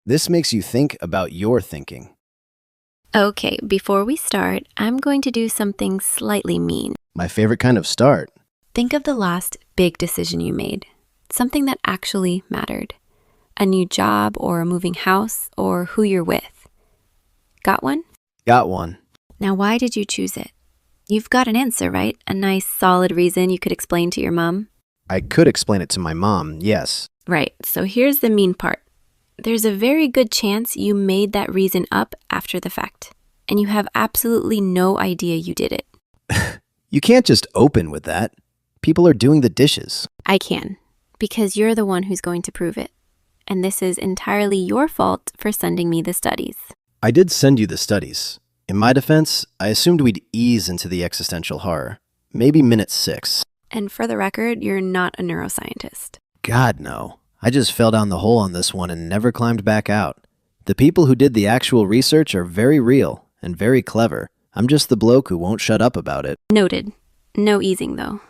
This makes you think about your thinking. Okay, before we start, I'm going to do something slightly mean. My favorite kind of start. Think of the last big decision you made, something that actually mattered. A new job or a moving house or who you're with. Got one? Got one. Now, why did you choose it? You've got an answer, right? A nice, solid reason you could explain to your mom? I could explain it to my mom, yes. Right, so here's the mean part. There's a very good chance you made that reason up after the fact, and you have absolutely no idea you did it. You can't just open with that. People are doing the dishes. I can, because you're the one who's going to prove it. And this is entirely your fault for sending me the studies. I did send you the studies. In my defense, I assumed we'd ease into the existential horror. Maybe minute 6. And for the record, you're not a neuroscientist. God, no. I just fell down the hole on this one and never climbed back out. The people who did the actual research are very real and very clever. I'm just the bloke who won't shut up about it. Noted. No easing, though.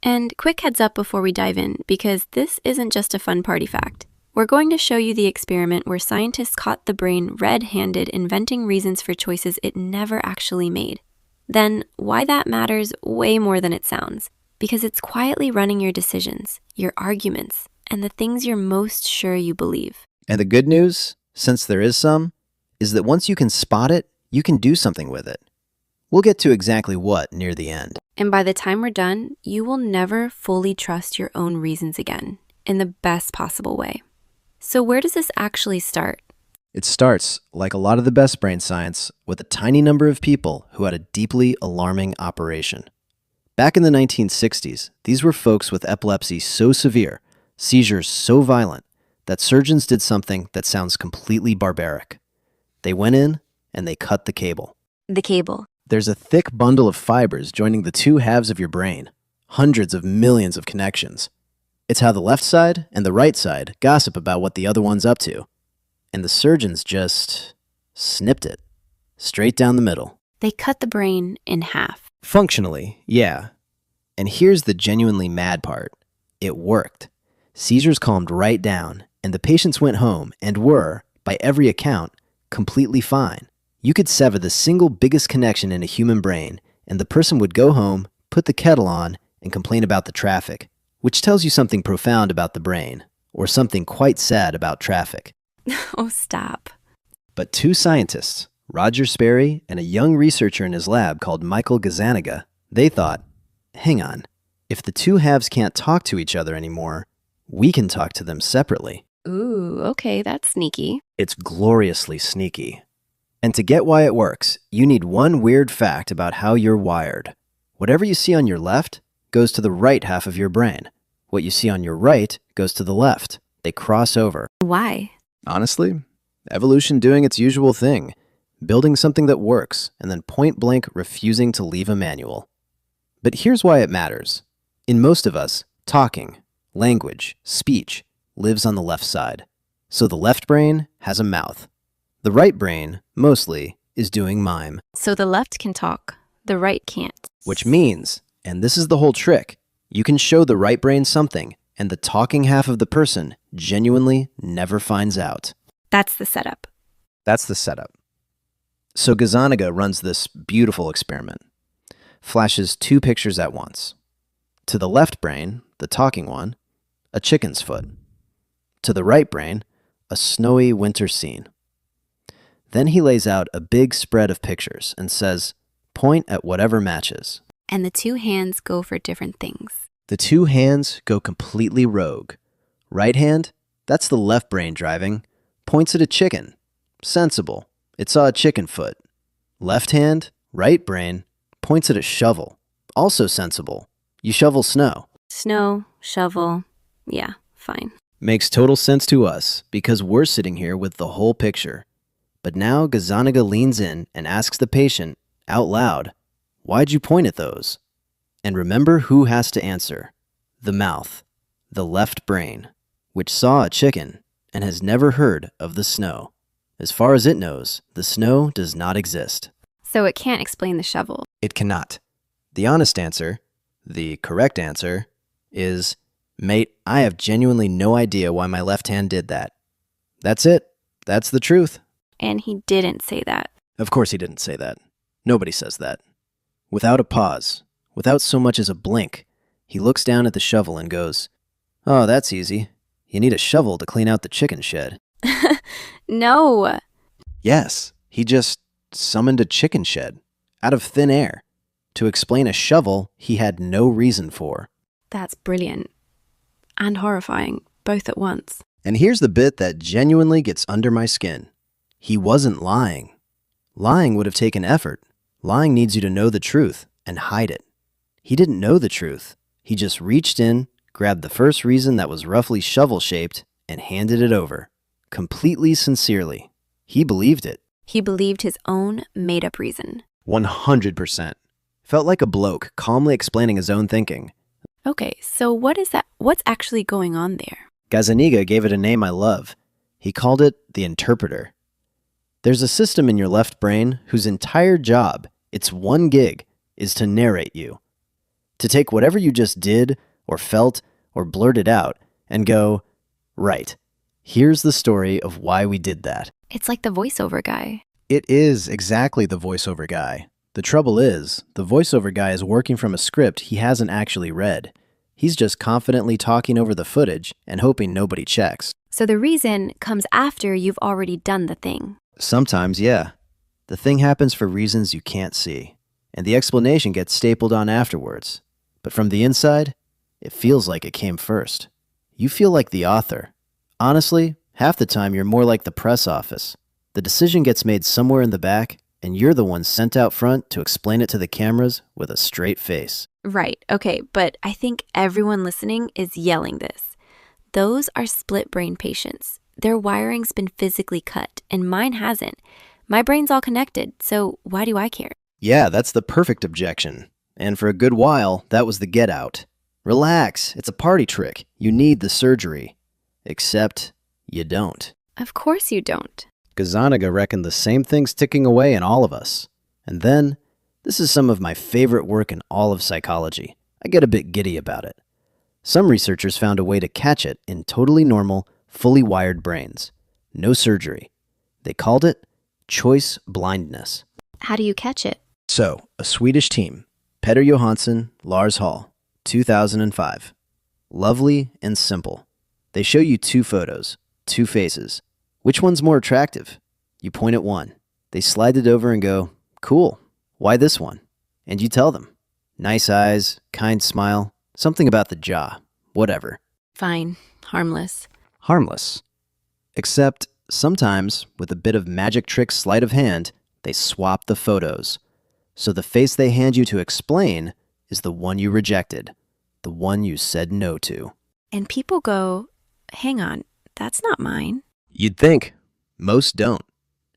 And quick heads up before we dive in, because this isn't just a fun party fact. We're going to show you the experiment where scientists caught the brain red-handed inventing reasons for choices it never actually made. Then, why that matters way more than it sounds. Because it's quietly running your decisions, your arguments, and the things you're most sure you believe. And the good news, since there is some, is that once you can spot it, you can do something with it. We'll get to exactly what near the end. And by the time we're done, you will never fully trust your own reasons again, in the best possible way. So where does this actually start? It starts, like a lot of the best brain science, with a tiny number of people who had a deeply alarming operation. Back in the 1960s, these were folks with epilepsy so severe, seizures so violent, that surgeons did something that sounds completely barbaric. They went in and they cut the cable. The cable. There's a thick bundle of fibers joining the two halves of your brain, hundreds of millions of connections. It's how the left side and the right side gossip about what the other one's up to. And the surgeons just snipped it, straight down the middle. They cut the brain in half. Functionally, yeah. And here's the genuinely mad part. It worked. Seizures calmed right down, and the patients went home and were, by every account, completely fine. You could sever the single biggest connection in a human brain, and the person would go home, put the kettle on, and complain about the traffic, which tells you something profound about the brain, or something quite sad about traffic. Oh, stop. But two scientists, Roger Sperry and a young researcher in his lab called Michael Gazzaniga, they thought, hang on, if the two halves can't talk to each other anymore, we can talk to them separately. Ooh, okay, that's sneaky. It's gloriously sneaky. And to get why it works, you need one weird fact about how you're wired. Whatever you see on your left goes to the right half of your brain. What you see on your right goes to the left. They cross over. Why? Honestly, evolution doing its usual thing, building something that works and then point blank refusing to leave a manual. But here's why it matters. In most of us, talking, language, speech lives on the left side. So the left brain has a mouth. The right brain, mostly, is doing mime. So the left can talk, the right can't. Which means, and this is the whole trick, you can show the right brain something, and the talking half of the person genuinely never finds out. That's the setup. That's the setup. So Gazzaniga runs this beautiful experiment. Flashes two pictures at once. To the left brain, the talking one, a chicken's foot. To the right brain, a snowy winter scene. Then he lays out a big spread of pictures and says, point at whatever matches. And the two hands go for different things. The two hands go completely rogue. Right hand, that's the left brain driving, points at a chicken. Sensible. It saw a chicken foot. Left hand, right brain, points at a shovel. Also sensible. You shovel snow. Snow, shovel, yeah, fine. Makes total sense to us because we're sitting here with the whole picture. But now Gazzaniga leans in and asks the patient, out loud, why'd you point at those? And remember who has to answer. The mouth, the left brain, which saw a chicken and has never heard of the snow. As far as it knows, the snow does not exist. So it can't explain the shovel. It cannot. The honest answer, the correct answer, is, mate, I have genuinely no idea why my left hand did that. That's it. That's the truth. And he didn't say that. Of course he didn't say that. Nobody says that. Without a pause, without so much as a blink, he looks down at the shovel and goes, "Oh, that's easy. You need a shovel to clean out the chicken shed." No. Yes, he just summoned a chicken shed out of thin air to explain a shovel he had no reason for. That's brilliant. And horrifying, both at once. And here's the bit that genuinely gets under my skin. He wasn't lying. Lying would have taken effort. Lying needs you to know the truth and hide it. He didn't know the truth. He just reached in, grabbed the first reason that was roughly shovel-shaped, and handed it over. Completely sincerely. He believed it. He believed his own made-up reason. 100%. Felt like a bloke calmly explaining his own thinking. Okay, so what is that? What's actually going on there? Gazzaniga gave it a name I love. He called it the interpreter. There's a system in your left brain whose entire job, its one gig, is to narrate you. To take whatever you just did, or felt, or blurted out, and go, right, here's the story of why we did that. It's like the voiceover guy. It is exactly the voiceover guy. The trouble is, the voiceover guy is working from a script he hasn't actually read. He's just confidently talking over the footage and hoping nobody checks. So the reason comes after you've already done the thing. Sometimes, yeah. The thing happens for reasons you can't see, and the explanation gets stapled on afterwards. But from the inside, it feels like it came first. You feel like the author. Honestly, half the time you're more like the press office. The decision gets made somewhere in the back, and you're the one sent out front to explain it to the cameras with a straight face. Right, okay, but I think everyone listening is yelling this. Those are split brain patients. Their wiring's been physically cut, and mine hasn't. My brain's all connected, so why do I care? Yeah, that's the perfect objection. And for a good while, that was the get out. Relax, it's a party trick. You need the surgery. Except you don't. Of course you don't. Gazzaniga reckoned the same thing's ticking away in all of us. And then, this is some of my favorite work in all of psychology. I get a bit giddy about it. Some researchers found a way to catch it in totally normal, fully wired brains. No surgery. They called it choice-blindness. How do you catch it? So, a Swedish team, Petter Johansson, Lars Hall, 2005. Lovely and simple. They show you two photos, two faces. Which one's more attractive? You point at one. They slide it over and go, "Cool. Why this one?" And you tell them. Nice eyes, kind smile, something about the jaw, whatever. Fine. Harmless. Harmless. Except, sometimes, with a bit of magic trick sleight of hand, they swap the photos. So the face they hand you to explain is the one you rejected, the one you said no to. And people go, hang on, that's not mine. You'd think. Most don't.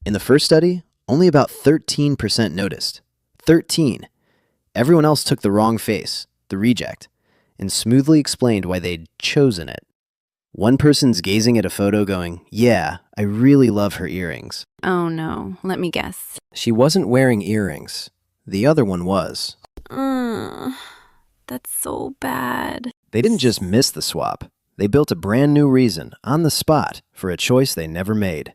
In the first study, only about 13% noticed. 13. Everyone else took the wrong face, the reject, and smoothly explained why they'd chosen it. One person's gazing at a photo going, "Yeah, I really love her earrings." Oh no, let me guess. She wasn't wearing earrings. The other one was. That's so bad. They didn't just miss the swap. They built a brand new reason, on the spot, for a choice they never made.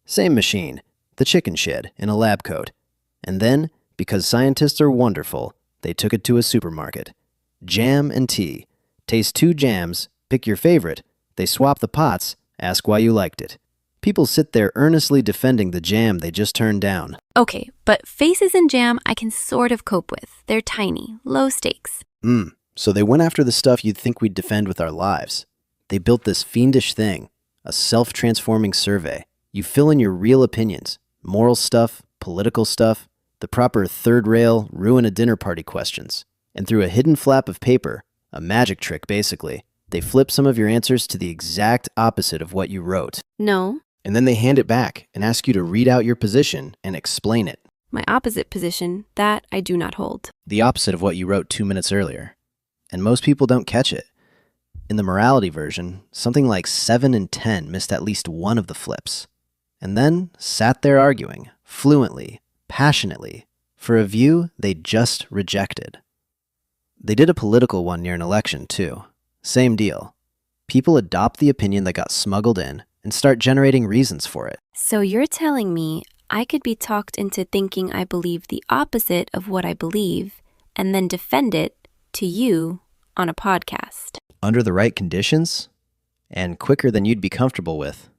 Same machine, the chicken shed, in a lab coat. And then, because scientists are wonderful, they took it to a supermarket. Jam and tea. Taste two jams, pick your favorite. They swap the pots, ask why you liked it. People sit there earnestly defending the jam they just turned down. Okay, but faces and jam I can sort of cope with. They're tiny, low stakes. So they went after the stuff you'd think we'd defend with our lives. They built this fiendish thing, a self-transforming survey. You fill in your real opinions, moral stuff, political stuff, the proper third rail, ruin a dinner party questions. And through a hidden flap of paper, a magic trick basically, they flip some of your answers to the exact opposite of what you wrote. No. And then they hand it back and ask you to read out your position and explain it. My opposite position, that I do not hold. The opposite of what you wrote 2 minutes earlier. And most people don't catch it. In the morality version, something like 7 in 10 missed at least one of the flips. And then sat there arguing, fluently, passionately, for a view they just rejected. They did a political one near an election, too. Same deal. People adopt the opinion that got smuggled in and start generating reasons for it. So you're telling me I could be talked into thinking I believe the opposite of what I believe and then defend it to you on a podcast. Under the right conditions, and quicker than you'd be comfortable with,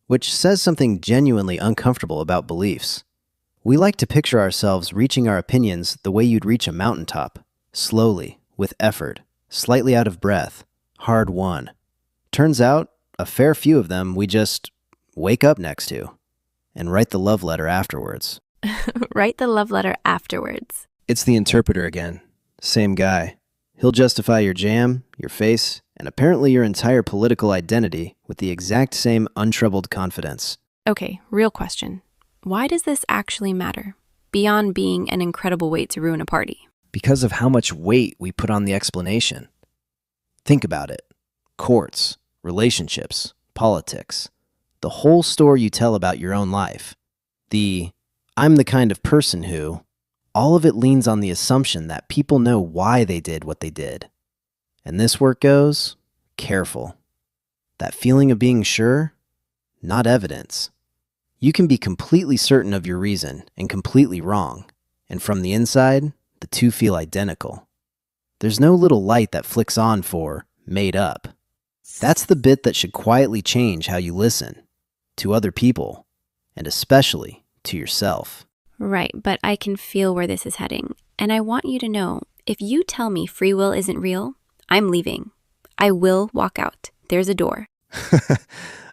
which says something genuinely uncomfortable about beliefs. We like to picture ourselves reaching our opinions the way you'd reach a mountaintop, slowly, with effort, slightly out of breath, hard won. Turns out, a fair few of them we just wake up next to and write the love letter afterwards. Write the love letter afterwards. It's the interpreter again. Same guy. He'll justify your jam, your face, and apparently your entire political identity with the exact same untroubled confidence. Okay, real question. Why does this actually matter, beyond being an incredible way to ruin a party? Because of how much weight we put on the explanation. Think about it. Courts, relationships, politics, the whole story you tell about your own life. I'm the kind of person who, all of it leans on the assumption that people know why they did what they did. And this work goes, careful. That feeling of being sure, not evidence. You can be completely certain of your reason and completely wrong. And from the inside, the two feel identical. There's no little light that flicks on for made up. That's the bit that should quietly change how you listen to other people, and especially to yourself. Right, but I can feel where this is heading. And I want you to know, if you tell me free will isn't real, I'm leaving. I will walk out. There's a door.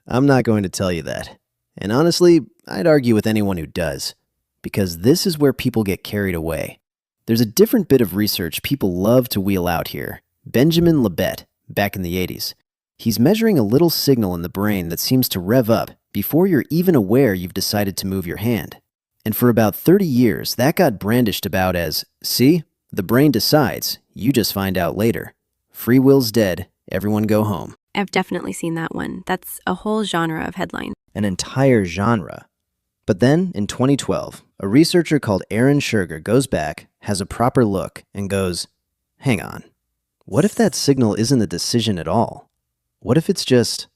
I'm not going to tell you that. And honestly, I'd argue with anyone who does, because this is where people get carried away. There's a different bit of research people love to wheel out here. Benjamin Libet, back in the 80s. He's measuring a little signal in the brain that seems to rev up before you're even aware you've decided to move your hand. And for about 30 years, that got brandished about as, see, the brain decides, you just find out later. Free will's dead, everyone go home. I've definitely seen that one. That's a whole genre of headline. An entire genre. But then, in 2012, a researcher called Schurger goes back, has a proper look, and goes, hang on, what if that signal isn't a decision at all? What if it's just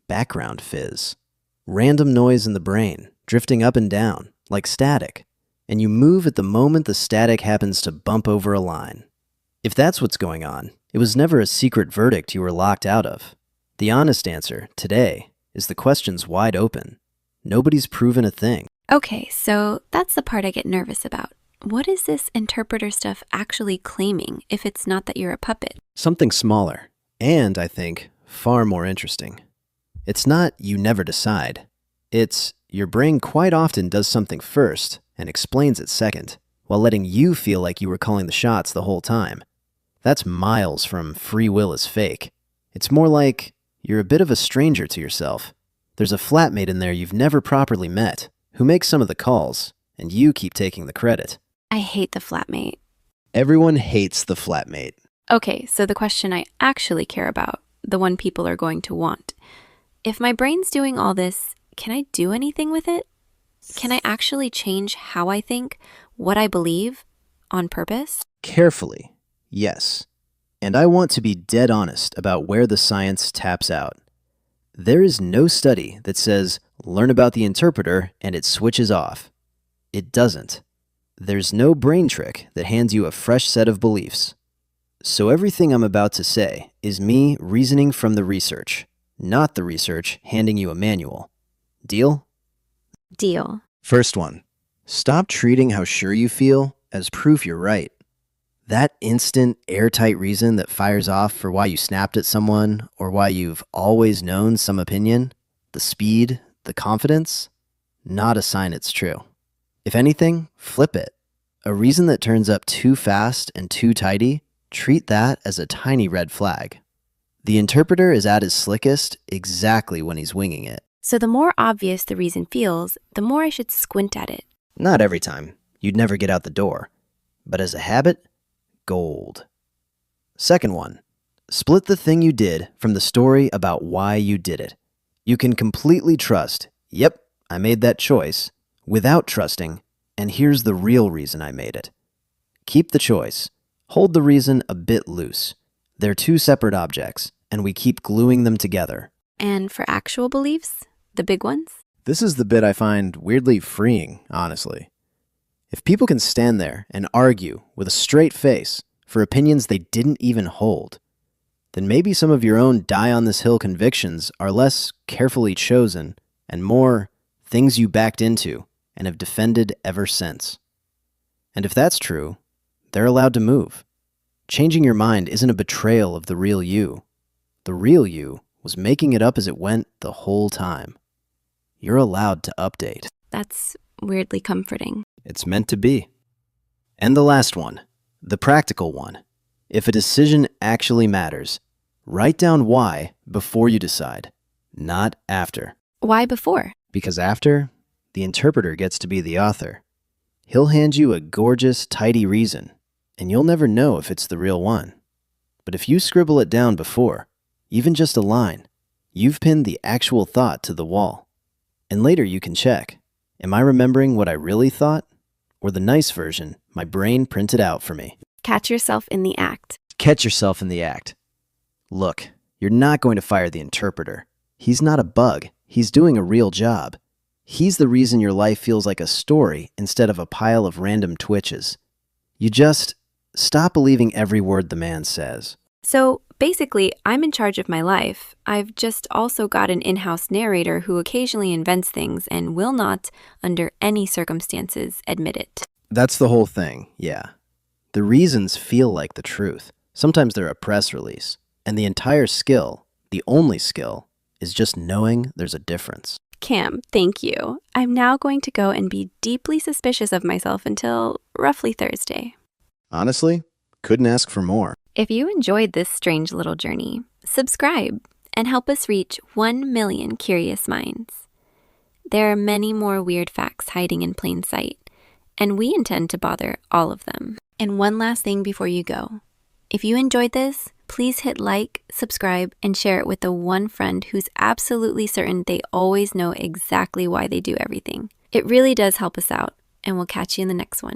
background fizz? Random noise in the brain, drifting up and down, like static, and you move at the moment the static happens to bump over a line. If that's what's going on, it was never a secret verdict you were locked out of. The honest answer, today, is the question's wide open. Nobody's proven a thing. Okay, so that's the part I get nervous about. What is this interpreter stuff actually claiming if it's not that you're a puppet? Something smaller, and, I think, far more interesting. It's not you never decide. It's your brain quite often does something first and explains it second, while letting you feel like you were calling the shots the whole time. That's miles from free will is fake. It's more like you're a bit of a stranger to yourself. There's a flatmate in there you've never properly met, who makes some of the calls, and you keep taking the credit. I hate the flatmate. Everyone hates the flatmate. Okay, so the question I actually care about, the one people are going to want. If my brain's doing all this, can I do anything with it? Can I actually change how I think, what I believe, on purpose? Carefully, yes. And I want to be dead honest about where the science taps out. There is no study that says, learn about the interpreter and it switches off. It doesn't. There's no brain trick that hands you a fresh set of beliefs. So everything I'm about to say is me reasoning from the research, not the research handing you a manual. Deal? Deal. First one, stop treating how sure you feel as proof you're right. That instant, airtight reason that fires off for why you snapped at someone or why you've always known some opinion, the speed, the confidence, not a sign it's true. If anything, flip it. A reason that turns up too fast and too tidy, treat that as a tiny red flag. The interpreter is at his slickest exactly when he's winging it. So the more obvious the reason feels, the more I should squint at it. Not every time. You'd never get out the door. But as a habit, gold. Second one, split the thing you did from the story about why you did it. You can completely trust, yep, I made that choice, without trusting, and here's the real reason I made it. Keep the choice. Hold the reason a bit loose. They're two separate objects, and we keep gluing them together. And for actual beliefs, the big ones? This is the bit I find weirdly freeing, honestly. If people can stand there and argue with a straight face for opinions they didn't even hold, then maybe some of your own die-on-this-hill convictions are less carefully chosen and more things you backed into and have defended ever since. And if that's true, they're allowed to move. Changing your mind isn't a betrayal of the real you. The real you was making it up as it went the whole time. You're allowed to update. That's weirdly comforting. It's meant to be. And the last one, the practical one. If a decision actually matters, write down why before you decide, not after. Why before? Because after, the interpreter gets to be the author. He'll hand you a gorgeous, tidy reason, and you'll never know if it's the real one. But if you scribble it down before, even just a line, you've pinned the actual thought to the wall. And later you can check, am I remembering what I really thought? Or the nice version my brain printed out for me? Catch yourself in the act. Catch yourself in the act. Look, you're not going to fire the interpreter. He's not a bug. He's doing a real job. He's the reason your life feels like a story instead of a pile of random twitches. You just stop believing every word the man says. So basically, I'm in charge of my life. I've just also got an in-house narrator who occasionally invents things and will not, under any circumstances, admit it. That's the whole thing, yeah. The reasons feel like the truth. Sometimes they're a press release. And the entire skill, the only skill, is just knowing there's a difference. Cam, thank you. I'm now going to go and be deeply suspicious of myself until roughly Thursday. Honestly, couldn't ask for more. If you enjoyed this strange little journey, subscribe and help us reach 1 million curious minds. There are many more weird facts hiding in plain sight, and we intend to bother all of them. And one last thing before you go. If you enjoyed this, please hit like, subscribe, and share it with the one friend who's absolutely certain they always know exactly why they do everything. It really does help us out, and we'll catch you in the next one.